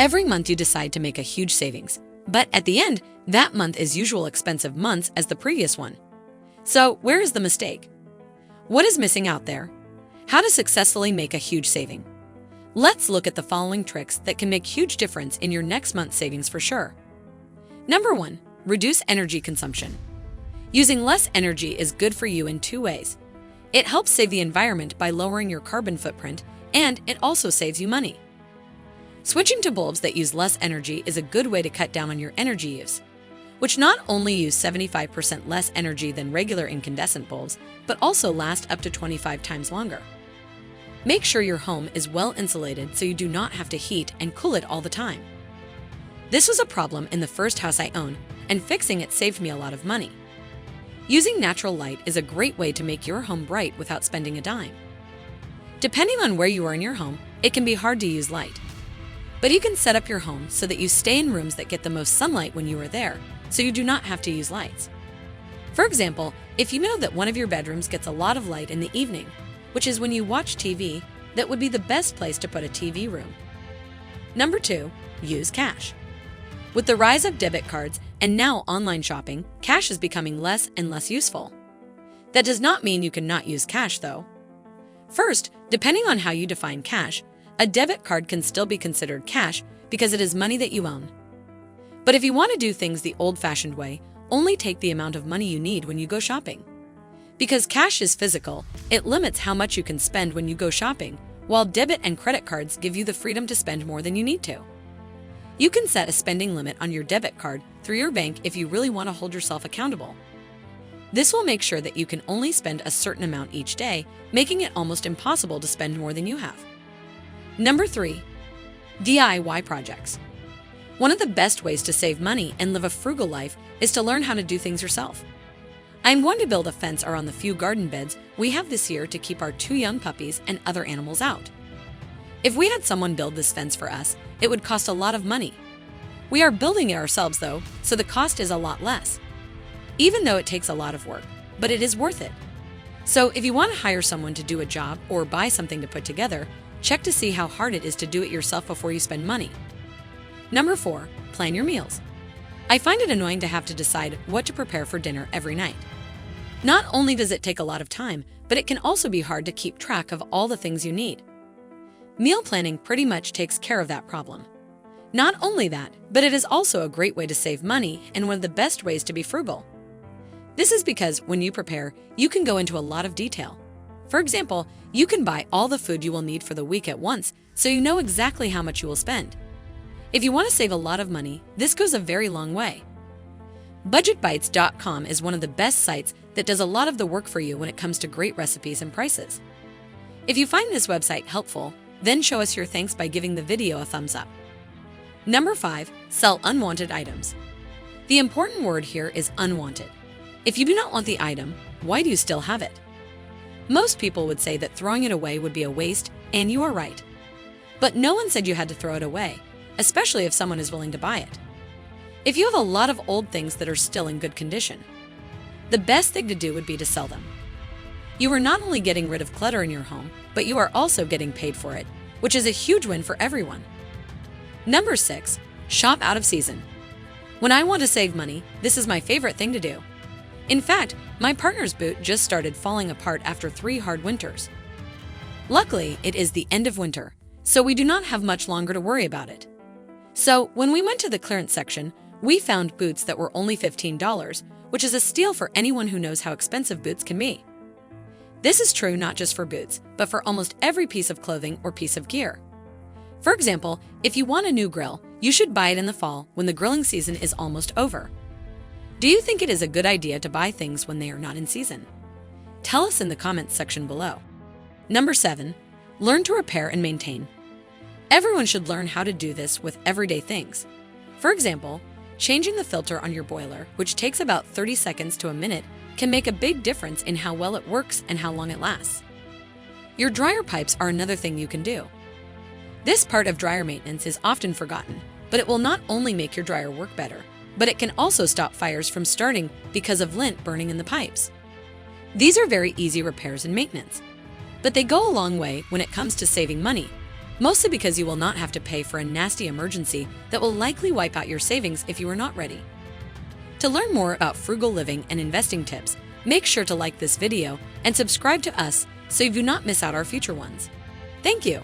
Every month you decide to make a huge savings, but at the end, that month is usual expensive months as the previous one. So where is the mistake? What is missing out there? How to successfully make a huge saving? Let's look at the following tricks that can make huge difference in your next month's savings for sure. Number 1, reduce energy consumption. Using less energy is good for you in 2 ways. It helps save the environment by lowering your carbon footprint, and it also saves you money. Switching to bulbs that use less energy is a good way to cut down on your energy use, which not only use 75% less energy than regular incandescent bulbs, but also last up to 25 times longer. Make sure your home is well insulated so you do not have to heat and cool it all the time. This was a problem in the first house I owned, and fixing it saved me a lot of money. Using natural light is a great way to make your home bright without spending a dime. Depending on where you are in your home, it can be hard to use light. But you can set up your home so that you stay in rooms that get the most sunlight when you are there, so you do not have to use lights. For example, if you know that one of your bedrooms gets a lot of light in the evening, which is when you watch TV, that would be the best place to put a TV room. Number 2, use cash. With the rise of debit cards and now online shopping, cash is becoming less and less useful. That does not mean you cannot use cash, though. First, depending on how you define cash, a debit card can still be considered cash because it is money that you own. But if you want to do things the old-fashioned way, only take the amount of money you need when you go shopping. Because cash is physical, it limits how much you can spend when you go shopping, while debit and credit cards give you the freedom to spend more than you need to. You can set a spending limit on your debit card through your bank if you really want to hold yourself accountable. This will make sure that you can only spend a certain amount each day, making it almost impossible to spend more than you have. Number 3, DIY projects. One of the best ways to save money and live a frugal life is to learn how to do things yourself. I'm going to build a fence around the few garden beds we have this year to keep our 2 young puppies and other animals out. If we had someone build this fence for us, it would cost a lot of money. We are building it ourselves though, so the cost is a lot less. Even though it takes a lot of work, but it is worth it. So if you want to hire someone to do a job or buy something to put together, check to see how hard it is to do it yourself before you spend money. Number 4, plan your meals. I find it annoying to have to decide what to prepare for dinner every night. Not only does it take a lot of time, but it can also be hard to keep track of all the things you need. Meal planning pretty much takes care of that problem. Not only that, but it is also a great way to save money and one of the best ways to be frugal. This is because when you prepare, you can go into a lot of detail. For example, you can buy all the food you will need for the week at once, so you know exactly how much you will spend. If you want to save a lot of money, this goes a very long way. BudgetBites.com is one of the best sites that does a lot of the work for you when it comes to great recipes and prices. If you find this website helpful, then show us your thanks by giving the video a thumbs up. Number 5, sell unwanted items. The important word here is unwanted. If you do not want the item, why do you still have it? Most people would say that throwing it away would be a waste, and you are right. But no one said you had to throw it away, especially if someone is willing to buy it. If you have a lot of old things that are still in good condition, the best thing to do would be to sell them. You are not only getting rid of clutter in your home, but you are also getting paid for it, which is a huge win for everyone. Number 6, shop out of season. When I want to save money, this is my favorite thing to do. In fact, my partner's boot just started falling apart after 3 hard winters. Luckily, it is the end of winter, so we do not have much longer to worry about it. So when we went to the clearance section, we found boots that were only $15, which is a steal for anyone who knows how expensive boots can be. This is true not just for boots, but for almost every piece of clothing or piece of gear. For example, if you want a new grill, you should buy it in the fall when the grilling season is almost over. Do you think it is a good idea to buy things when they are not in season? Tell us in the comments section below. Number 7, learn to repair and maintain. Everyone should learn how to do this with everyday things. For example, changing the filter on your boiler, which takes about 30 seconds to a minute, can make a big difference in how well it works and how long it lasts. Your dryer pipes are another thing you can do. This part of dryer maintenance is often forgotten, but it will not only make your dryer work better, but it can also stop fires from starting because of lint burning in the pipes. These are very easy repairs and maintenance, but they go a long way when it comes to saving money. mostly because you will not have to pay for a nasty emergency that will likely wipe out your savings if you are not ready. To learn more about frugal living and investing tips, make sure to like this video and subscribe to us so you do not miss out our future ones. Thank you.